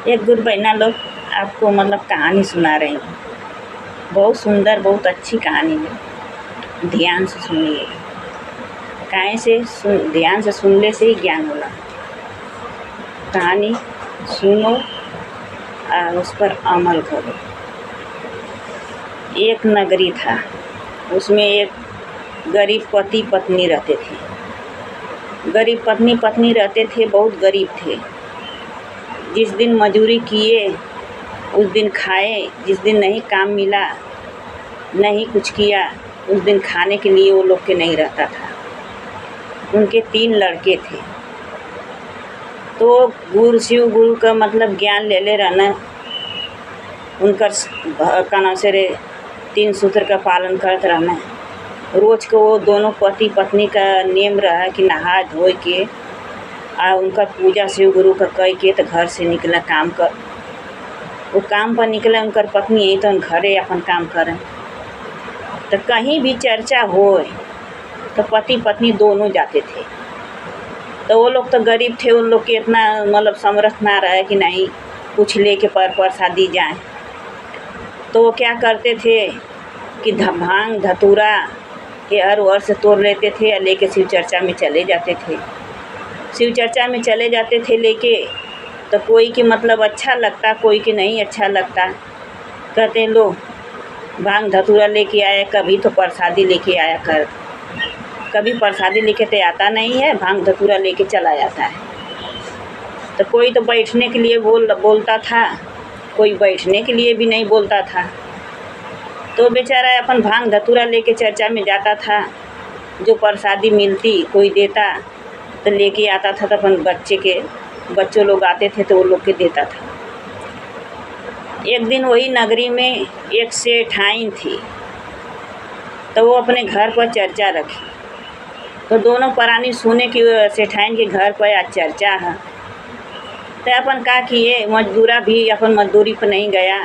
एक गुरु बहना लोग आपको मतलब कहानी सुना रही हूँ। बहुत सुंदर, बहुत अच्छी कहानी है। ध्यान से सुनिए। काहे से ध्यान से सुनने से ही ज्ञान होला। कहानी सुनो और उस पर अमल करो। एक नगरी था, उसमें एक गरीब पति पत्नी रहते थे। गरीब पत्नी पत्नी रहते थे, बहुत गरीब थे। जिस दिन मजूरी किए उस दिन खाए, जिस दिन नहीं काम मिला, नहीं कुछ किया, उस दिन खाने के लिए वो लोग के नहीं रहता था। उनके 3 लड़के थे। तो गुरु शिव गुरु का मतलब ज्ञान ले ले रहना। उनकर का नाम से 3 सूत्र का पालन करते रहना। रोज को वो दोनों पति पत्नी का नियम रहा कि नहा धोए के आ उनका पूजा शिव गुरु का कह के तो घर से निकला काम कर। वो काम पर निकला, उनकर पत्नी यही तो घरे अपन काम करें। तो कहीं भी चर्चा होए तो पति पत्नी दोनों जाते थे। तो वो लोग तो गरीब थे, उन लोग के इतना मतलब समर्थ ना रहे कि नहीं कुछ लेके प्रसादी जाए। तो वो क्या करते थे कि भांग धतूरा ये हर वर्ष से तोड़ लेते थे और लेके शिव चर्चा में चले जाते थे। शिव चर्चा में चले जाते थे लेके। तो कोई की मतलब अच्छा लगता, कोई की नहीं अच्छा लगता। कहते लो भांग धतूरा लेके आया, कभी तो प्रसादी लेके आया कर। कभी प्रसादी लेके तो आता नहीं है, भांग धतूरा लेके चला जाता है। तो कोई तो बैठने के लिए बोलता था, कोई बैठने के लिए भी नहीं बोलता था। तो बेचारा अपन भांग धतूरा लेके चर्चा में जाता था। जो प्रसादी मिलती कोई देता तो लेके आता था। तो अपन बच्चों लोग आते थे तो वो लोग के देता था। एक दिन वही नगरी में एक सेठाइन थी। तो वो अपने घर पर चर्चा रखी। तो दोनों प्राणी सुने कि सेठाइन के घर पर आज चर्चा है। तो अपन का किए, मजदूरा भी अपन मजदूरी पर नहीं गया,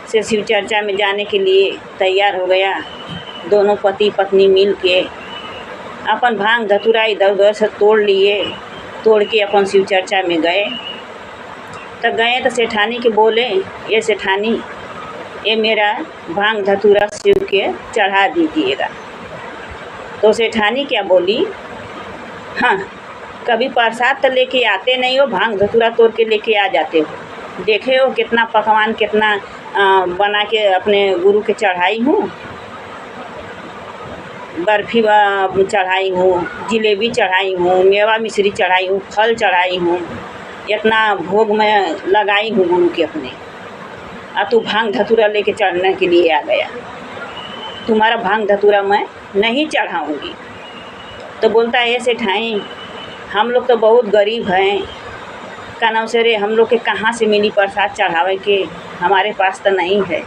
से शिव चर्चा में जाने के लिए तैयार हो गया। दोनों पति पत्नी मिल के अपन भांग धतूरा इधर उधर से तोड़ लिए। तोड़ के अपन शिव चर्चा में गए। तो गए तो सेठानी के बोले, ये सेठानी ये मेरा भांग धतूरा शिव के चढ़ा दीजिएगा। तो सेठानी क्या बोली, हाँ कभी प्रसाद तो लेके आते नहीं हो, भांग धतूरा तोड़ के लेके आ जाते हो। देखे हो कितना पकवान कितना बना के अपने गुरु के चढ़ाई हूँ। बर्फ़ी चढ़ाई हूँ, जिलेबी चढ़ाई हूँ, मेवा मिश्री चढ़ाई हूँ, फल चढ़ाई हूँ, इतना भोग में लगाई हूँ गुरु के अपने। अब तू भांग धतूरा लेके चढ़ने के लिए आ गया, तुम्हारा भांग धतूरा मैं नहीं चढ़ाऊँगी। तो बोलता है सेठाई हम लोग तो बहुत गरीब हैं, का नाम से हम लोग के कहाँ से मिली प्रसाद चढ़ावे के, हमारे पास तो नहीं है।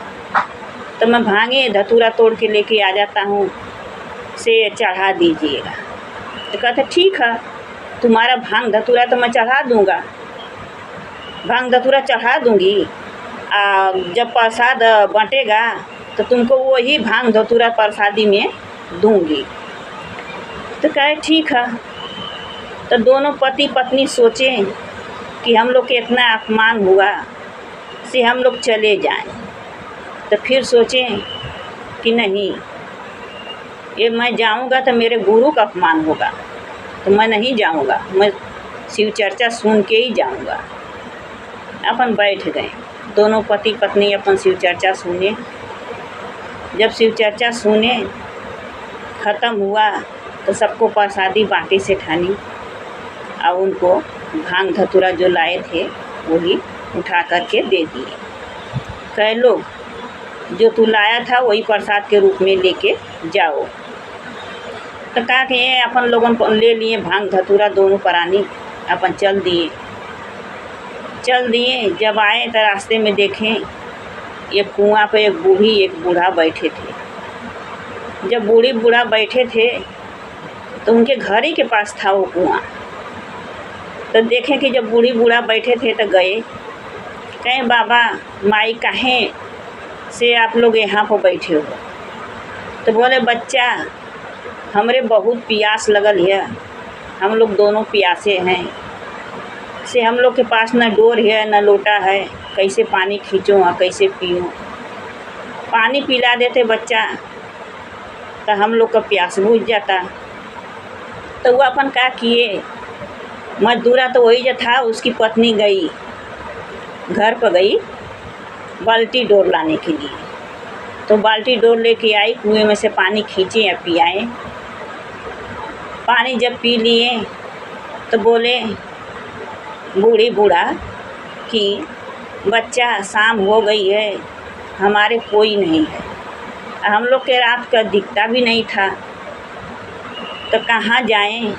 तो मैं भांगे धतूरा तोड़ के लेके आ जाता हूँ, से चढ़ा दीजिएगा। तो कहते ठीक है, तुम्हारा भांग धतूरा तो मैं चढ़ा दूँगा, भांग धतूरा चढ़ा दूँगी। जब प्रसाद बंटेगा तो तुमको वही भांग धतूरा प्रसादी में दूँगी। तो कहे ठीक है। तो दोनों पति पत्नी सोचे कि हम लोग के इतना अपमान हुआ से हम लोग चले जाएं। तो फिर सोचें कि नहीं ये मैं जाऊंगा तो मेरे गुरु का अपमान होगा, तो मैं नहीं जाऊंगा, मैं शिव चर्चा सुन के ही जाऊंगा। अपन बैठ गए, दोनों पति पत्नी अपन शिव चर्चा सुने। जब शिव चर्चा सुने ख़त्म हुआ तो सबको प्रसादी बाँटी सेठानी और उनको भांग धतूरा जो लाए थे वही उठा करके दे दिए। कह लो जो तू लाया था वही प्रसाद के रूप में लेके जाओ। तो कहा कि ये अपन लोगों ले लिए भांग धतूरा, दोनों प्राणी अपन चल दिए। जब आए तो रास्ते में देखें एक कुआं पे एक बूढ़ी एक बूढ़ा बैठे थे। जब बूढ़ी बूढ़ा बैठे थे तो उनके घर ही के पास था वो कुआं। तो देखें कि जब बूढ़ी बूढ़ा बैठे थे तो गए, कहें बाबा माई काहे से आप लोग यहाँ पर बैठे हो। तो बोले बच्चा हमरे बहुत प्यास लगल है, हम लोग दोनों प्यासे हैं। से हम लोग के पास न डोर है न लोटा है, कैसे पानी खींचूँ और कैसे पीऊँ। पानी पिला देते बच्चा तो हम लोग का प्यास बुझ जाता। तो वो अपन क्या किए, मजदूरा तो वही जो था, उसकी पत्नी गई घर पर, गई बाल्टी डोर लाने के लिए। तो बाल्टी डोर लेके आई, कुएं में से पानी खींचे या पियाए। पानी जब पी लिए तो बोले बूढ़ी बूढ़ा कि बच्चा शाम हो गई है, हमारे कोई नहीं है, हम लोग के रात का दिखता भी नहीं था, तो कहाँ जाएं,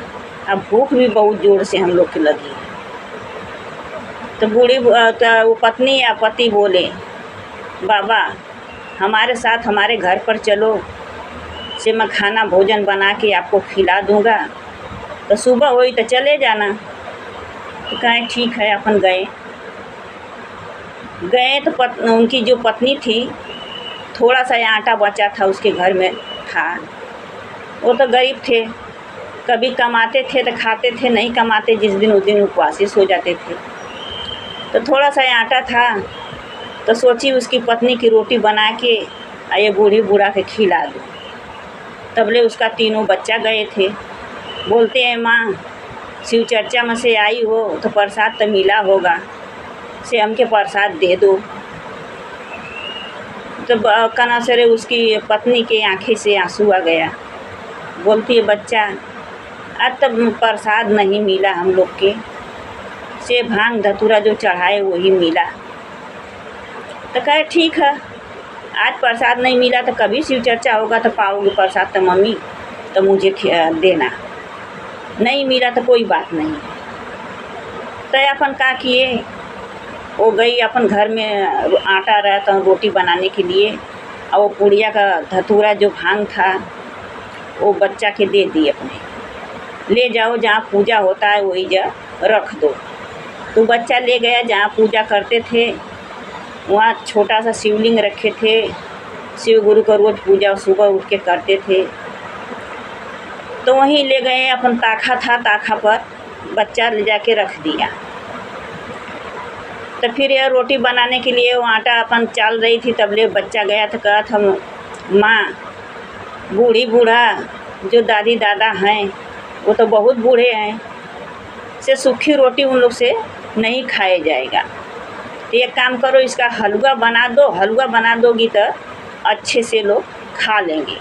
अब भूख भी बहुत ज़ोर से हम लोग की लगी। तो वो पत्नी या पति बोले बाबा हमारे साथ हमारे घर पर चलो, से मैं खाना भोजन बना के आपको खिला दूँगा, तो सुबह हुई तो चले जाना। तो कहें ठीक है। अपन गए तो उनकी जो पत्नी थी, थोड़ा सा आटा बचा था उसके घर में था। वो तो गरीब थे, कभी कमाते थे तो खाते थे, नहीं कमाते जिस दिन उस दिन उपवासी सो जाते थे। तो थोड़ा सा आटा था, तो सोची उसकी पत्नी की रोटी बना के ये बूढ़ी बूढ़ा के खिला दूँ। तबले उसका तीनों बच्चा गए थे। बोलते हैं माँ शिव चर्चा में से आई हो तो प्रसाद तो मिला होगा, से हमके प्रसाद दे दो। तो कना सरे उसकी पत्नी के आँखें से आंसू आ गया। बोलती है बच्चा आज तब प्रसाद नहीं मिला हम लोग के, से भांग धतूरा जो चढ़ाए वही मिला। तो कहे ठीक है, आज प्रसाद नहीं मिला तो कभी शिव चर्चा होगा तो पाओगे प्रसाद, तो मम्मी तो मुझे देना, नहीं मिला तो कोई बात नहीं। तो अपन क्या किए, वो गई अपन घर में आटा रहा तो रोटी बनाने के लिए, और वो पुड़िया का धतूरा जो भांग था वो बच्चा के दे दी अपने, ले जाओ जहाँ पूजा होता है वही जा रख दो। तो बच्चा ले गया जहाँ पूजा करते थे, वहाँ छोटा सा शिवलिंग रखे थे, शिव गुरु का रोज़ पूजा सुबह उठ के करते थे। तो वहीं ले गए, अपन ताखा था, ताखा पर बच्चा ले जाके रख दिया। तो फिर यह रोटी बनाने के लिए वो आटा अपन चाल रही थी, तबले बच्चा गया तो कहा था माँ बूढ़ी बूढ़ा जो दादी दादा हैं वो तो बहुत बूढ़े हैं, से सूखी रोटी उन लोग से नहीं खाए जाएगा, तो एक काम करो इसका हलवा बना दो, हलवा बना दोगी तो अच्छे से लोग खा लेंगे।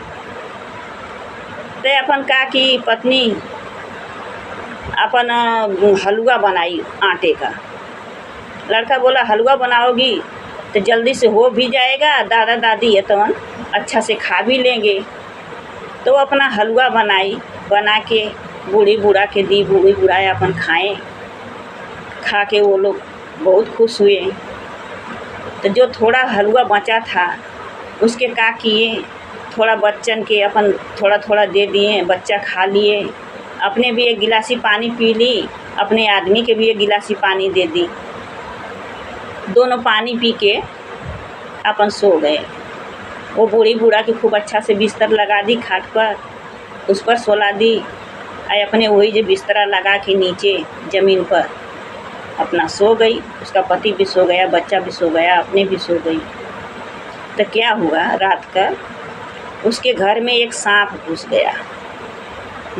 तो अपन कहा कि पत्नी अपन हलवा बनाई आटे का। लड़का बोला हलवा बनाओगी तो जल्दी से हो भी जाएगा, दादा दादी है तो अच्छा से खा भी लेंगे। तो अपना हलवा बनाई, बना के बूढ़ी बूढ़ा के दी, बूढ़ी बूढ़ा अपन खाएं, खा के वो लोग बहुत खुश हुए। तो जो थोड़ा हलवा बचा था उसके क्या किए, थोड़ा बच्चन के अपन थोड़ा थोड़ा दे दिए, बच्चा खा लिए, अपने भी एक गिलासी पानी पी ली, अपने आदमी के भी एक गिलासी पानी दे दी। दोनों पानी पी के अपन सो गए। वो बूढ़ी बूढ़ा की खूब अच्छा से बिस्तर लगा दी खाट पर, उस पर सोला दी, अपने वही जो बिस्तरा लगा के नीचे ज़मीन पर अपना सो गई। उसका पति भी सो गया, बच्चा भी सो गया, अपने भी सो गई। तो क्या हुआ, रात का उसके घर में एक सांप घुस गया।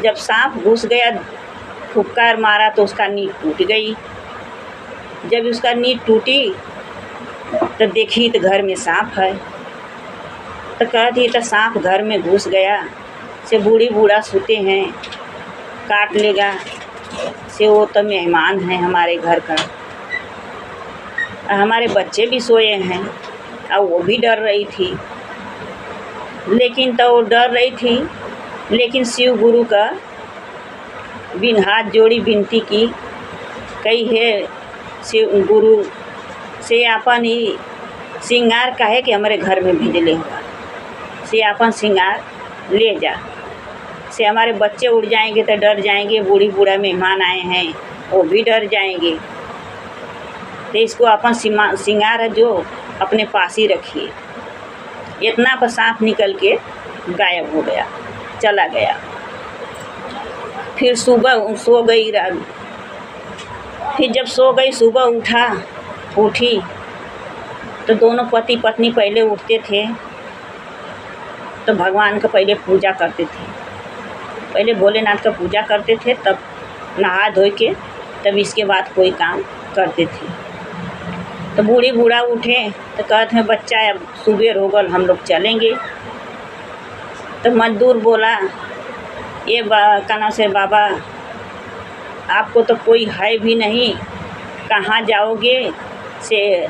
जब सांप घुस गया, फुफकार मारा तो उसका नींद टूट गई। जब उसका नींद टूटी तो देखी तो घर में सांप है। तो कहती तो सांप घर में घुस गया, से बूढ़ी बूढ़ा सोते हैं, काट लेगा, से वो तो मेहमान हैं हमारे घर का। हमारे बच्चे भी सोए हैं और वो भी डर रही थी, लेकिन तो वो डर रही थी, लेकिन शिव गुरु का बिन हाथ जोड़ी विनती की, कही है शिव गुरु से अपन ही श्रृंगार कहे कि हमारे घर में भेजले हुआ, से अपन श्रृंगार ले जा, से हमारे बच्चे उड़ जाएंगे तो डर जाएंगे, बूढ़ी बूढ़ा मेहमान आए हैं वो भी डर जाएंगे। तो इसको अपन श्रृंगार है जो अपने पास ही रखिए। इतना पर सांप निकल के गायब हो गया, चला गया। फिर सुबह सो गई फिर जब सो गई, सुबह उठी तो दोनों पति पत्नी पहले उठते थे तो भगवान का पहले पूजा करते थे, पहले भोलेनाथ का पूजा करते थे, तब नहा धो के तब इसके बाद कोई काम करते थे। तो बूढ़ी बूढ़ा उठे तो कहते हैं बच्चा अब सुबह हो गल, हम लोग चलेंगे। तो मजदूर बोला ये का नाम से बाबा आपको तो कोई है भी नहीं, कहाँ जाओगे, से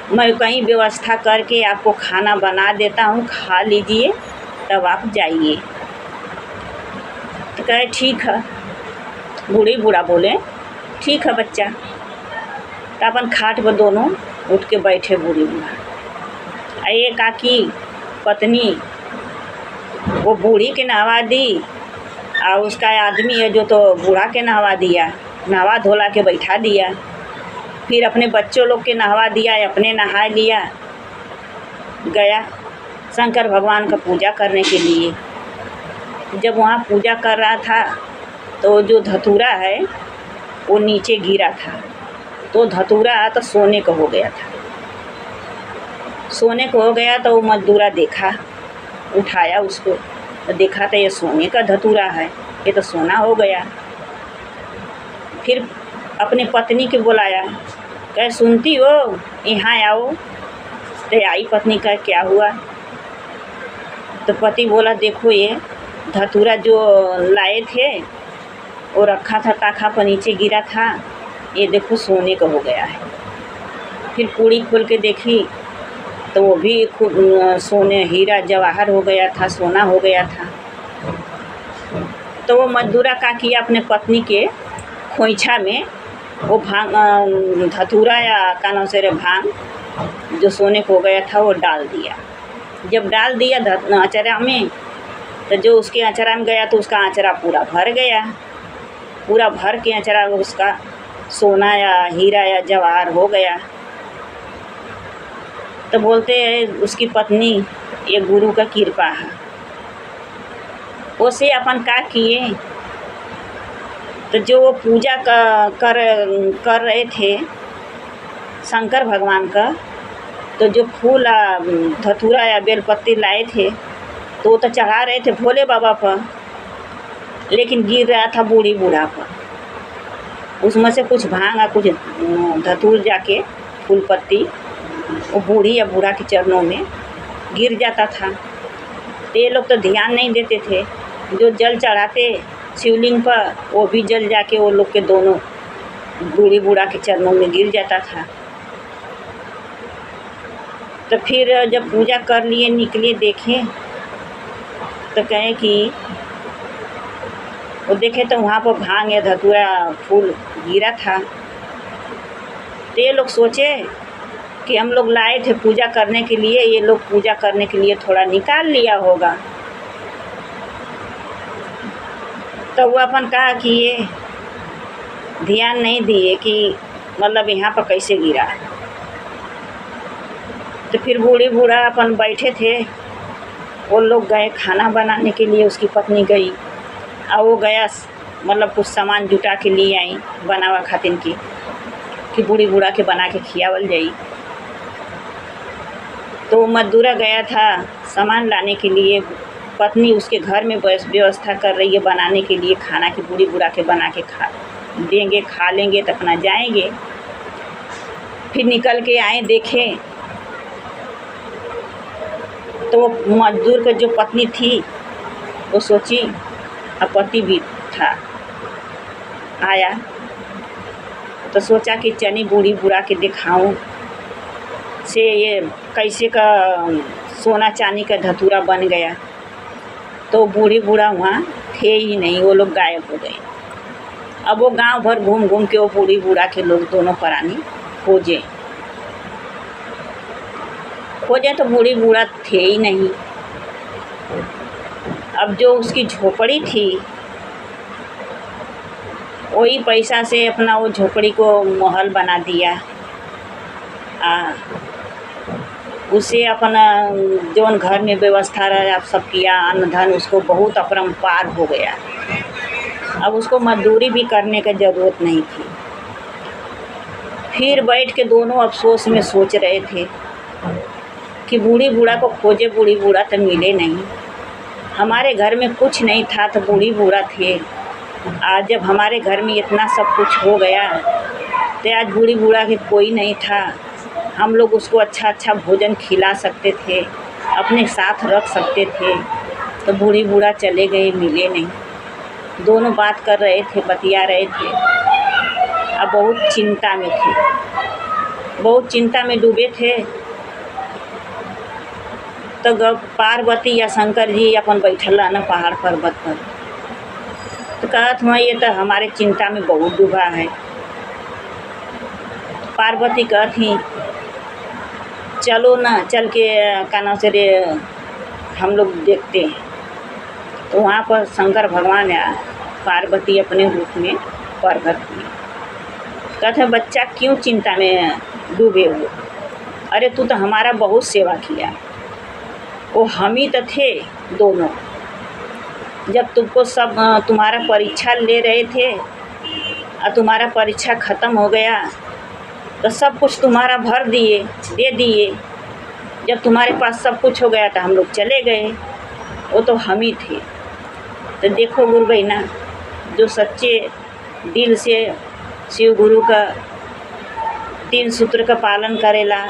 मैं कहीं व्यवस्था करके आपको खाना बना देता हूँ, खा लीजिए तब आप जाइए। तो कहे ठीक है। बूढ़ी बूढ़ा बोले ठीक है बच्चा। तो अपन खाट पर दोनों उठ के बैठे बूढ़ी बूढ़ा। ये काकी पत्नी वो बूढ़ी के नहवा दी और उसका आदमी है जो तो बूढ़ा के नहवा दिया, नहवा धोला के बैठा दिया, फिर अपने बच्चों लोग के नहवा दिया, अपने नहा लिया, गया शंकर भगवान का पूजा करने के लिए। जब वहाँ पूजा कर रहा था तो जो धतूरा है वो नीचे गिरा था, तो धतूरा तो सोने का हो गया था। सोने को हो गया तो वो मजदूरा देखा, उठाया उसको तो देखा तो ये सोने का धतूरा है, ये तो सोना हो गया। फिर अपने पत्नी के बुलाया, कहे सुनती हो यहाँ आओ। तो आई पत्नी का क्या हुआ? तो पति बोला देखो ये धतूरा जो लाए थे वो रखा था ताखा पर नीचे गिरा था, ये देखो सोने का हो गया है। फिर पूड़ी खोल के देखी तो वो भी खूब सोने हीरा जवाहर हो गया था, सोना हो गया था। तो वो मजदूरा का किया अपने पत्नी के खोइछा में वो भांग धतूरा या कानों से भांग जो सोने को हो गया था वो डाल दिया। जब डाल दिया अचरा में तो जो उसके अचरा में गया तो उसका अचरा पूरा भर गया, पूरा भर के अचरा उसका सोना या हीरा या जवाहर हो गया। तो बोलते हैं उसकी पत्नी ये गुरु का कृपा है। उसे अपन का किए तो जो वो पूजा कर रहे थे शंकर भगवान का, तो जो फूल धतूरा या बेलपत्ती लाए थे तो वो तो चढ़ा रहे थे भोले बाबा पर, लेकिन गिर रहा था बूढ़ी बूढ़ा पर। उसमें से कुछ भांग कुछ धतूर जाके फूल पत्ती वो बूढ़ी या बूढ़ा के चरणों में गिर जाता था। तो ये लोग तो ध्यान नहीं देते थे, जो जल चढ़ाते शिवलिंग पर वो भी जल जाके वो लोग के दोनों बूढ़ी बूढ़ा के चरणों में गिर जाता था। तो फिर जब पूजा कर लिए निकले देखे तो कहे कि वो देखे तो वहाँ पर भांग या धतूरा फूल गिरा था। तो ये लोग सोचे कि हम लोग लाए थे पूजा करने के लिए, ये लोग पूजा करने के लिए थोड़ा निकाल लिया होगा। तो वो अपन कहा कि ये ध्यान नहीं दिए कि मतलब यहाँ पर कैसे गिरा। तो फिर बूढ़ी बूढ़ा अपन बैठे थे, वो लोग गए खाना बनाने के लिए, उसकी पत्नी गई और वो गया मतलब कुछ सामान जुटा के लिए आई बनावा खातिन की कि बूढ़ी बूढ़ा के बना के खियावल जाई। तो मजदूरा गया था सामान लाने के लिए, पत्नी उसके घर में व्यवस्था कर रही है बनाने के लिए खाना की, बूढ़ी बूढ़ा के बना के खा देंगे, खा लेंगे तो अपना जाएंगे। फिर निकल के आए देखे तो वो मजदूर का जो पत्नी थी वो सोची अब पति भी था आया, तो सोचा कि चनी बूढ़ी बूढ़ा के दिखाऊं से ये कैसे का सोना चांदी का धतूरा बन गया। तो बूढ़ी बूढ़ा वहाँ थे ही नहीं, वो लोग गायब हो गए। अब वो गांव भर घूम घूम के वो बूढ़ी बूढ़ा के लोग दोनों प्राणी खोजे तो बूढ़ी बूढ़ा थे ही नहीं। अब जो उसकी झोपड़ी थी वही पैसा से अपना वो झोपड़ी को महल बना दिया। उसे अपना जौन घर में व्यवस्था रहा सब किया, अन्न धन उसको बहुत अपरंपार हो गया। अब उसको मजदूरी भी करने की ज़रूरत नहीं थी, फिर बैठ के दोनों अफसोस में सोच रहे थे कि बूढ़ी बूढ़ा को खोजे, बूढ़ी बूढ़ा तो मिले नहीं। हमारे घर में कुछ नहीं था तो बूढ़ी बूढ़ा थे। आज जब हमारे घर में इतना सब कुछ हो गया तो आज बूढ़ी बूढ़ा के कोई नहीं था। हम लोग उसको अच्छा अच्छा भोजन खिला सकते थे, अपने साथ रख सकते थे, तो बूढ़ी बूढ़ा चले गए, मिले नहीं। दोनों बात कर रहे थे, बतिया रहे थे। अब बहुत चिंता में थे, बहुत चिंता में डूबे थे। तो पार्वती या शंकर जी अपन बैठल न पहाड़ पर्वत पर, तो कहत हुआ ये तो हमारे चिंता में बहुत डूबा है। पार्वती कहती चलो ना, चल के काना से रे हम लोग देखते हैं। तो वहाँ पर शंकर भगवान या पार्वती अपने रूप में प्रकट हुए। कहते बच्चा क्यों चिंता में डूबे हो? अरे तू तो हमारा बहुत सेवा किया। वो हम ही तो थे दोनों, जब तुमको सब तुम्हारा परीक्षा ले रहे थे और तुम्हारा परीक्षा ख़त्म हो गया तो सब कुछ तुम्हारा भर दिए, दे दिए। जब तुम्हारे पास सब कुछ हो गया तो हम लोग चले गए, वो तो हम ही थे। तो देखो गुरु बहना, जो सच्चे दिल से शिव गुरु का 3 सूत्र का पालन करेला,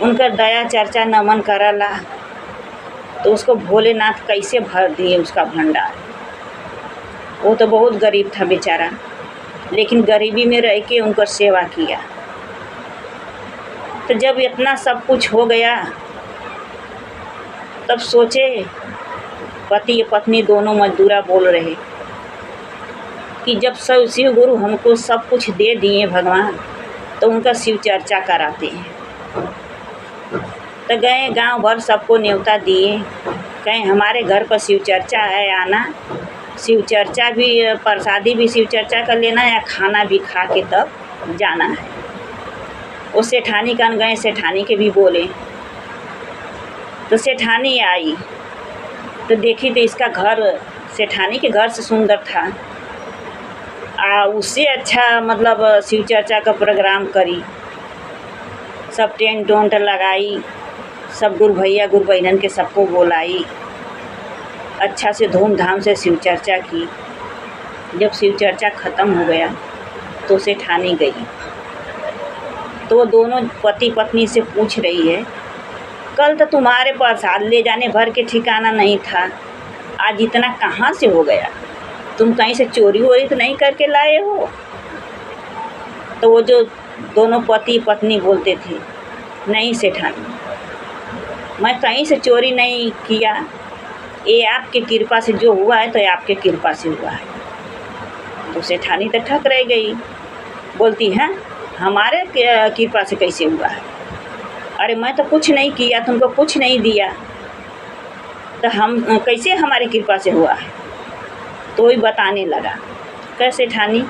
उनका दया चर्चा नमन करला, तो उसको भोलेनाथ कैसे भर दिए उसका भंडार। वो तो बहुत गरीब था बेचारा, लेकिन गरीबी में रह के उनका सेवा किया। तो जब इतना सब कुछ हो गया तब सोचे, पति पत्नी दोनों मजदूरा बोल रहे कि जब सब शिव गुरु हमको सब कुछ दे दिए भगवान, तो उनका शिव चर्चा कराते हैं। तो गए गांव भर सबको न्योता दिए, कहें हमारे घर पर शिव चर्चा है, आना। शिव चर्चा भी, प्रसादी भी शिव चर्चा कर लेना या खाना भी खा के तब जाना है। वो सेठानी कन गए, सेठानी के भी बोले। तो सेठानी आई तो देखी तो इसका घर सेठानी के घर से सुंदर था, उससे अच्छा मतलब शिव चर्चा का प्रोग्राम करी, सब टेंट वेंट लगाई, सब गुरु भैया गुरु बहनन के सबको बोलाई, अच्छा से धूमधाम से शिव चर्चा की। जब शिव चर्चा ख़त्म हो गया तो सेठानी गई, तो वो दोनों पति पत्नी से पूछ रही है, कल तो तुम्हारे प्रसाद ले जाने भर के ठिकाना नहीं था, आज इतना कहाँ से हो गया? तुम कहीं से चोरी वोरी तो नहीं करके लाए हो? तो वो जो दोनों पति पत्नी बोलते थे, नहीं सेठानी, मैं कहीं से चोरी नहीं किया, ये आपके कृपा से जो हुआ है तो ये आपके कृपा से हुआ है। तो सेठानी तो ठक रह गई, बोलती है हमारे कृपा से कैसे हुआ है? अरे मैं तो कुछ नहीं किया, तुमको कुछ नहीं दिया, तो हम कैसे हमारी कृपा से हुआ है? तो ही बताने लगा, कैसे ठानी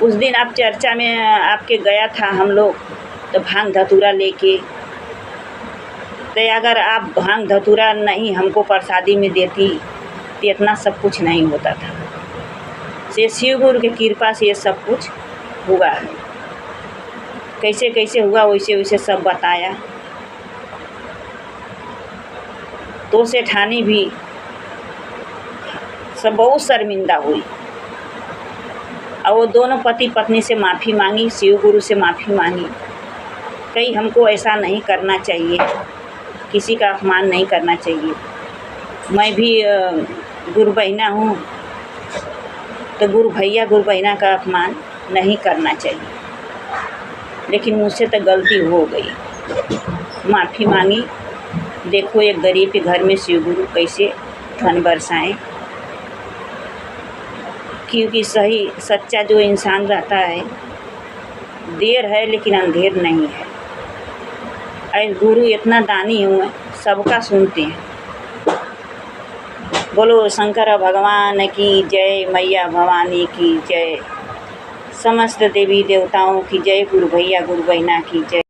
उस दिन आप चर्चा में आपके गया था हम लोग, तो भांग धतूरा लेके, तो अगर आप भांग धतूरा नहीं हमको प्रसादी में देती तो इतना सब कुछ नहीं होता था। से शिव गुरु के कृपा से ये सब कुछ हुआ है। कैसे कैसे हुआ वैसे वैसे सब बताया। तो सेठानी भी सब बहुत शर्मिंदा हुई और वो दोनों पति पत्नी से माफ़ी मांगी, शिव गुरु से माफ़ी मांगी, कहीं हमको ऐसा नहीं करना चाहिए, किसी का अपमान नहीं करना चाहिए। मैं भी गुरु बहना हूँ, तो गुरु भैया गुरु बहना का अपमान नहीं करना चाहिए, लेकिन मुझसे तो गलती हो गई। माफ़ी मांगी। देखो एक गरीब के घर में शिव गुरु कैसे धन बरसाएं, क्योंकि सही सच्चा जो इंसान रहता है, देर है लेकिन अंधेर नहीं है। ऐसे गुरु इतना दानी हुए, सबका सुनते हैं। बोलो शंकर भगवान की जय, मैया भवानी की जय, समस्त देवी देवताओं की जय, गुरु भैया गुरु बहना की जय।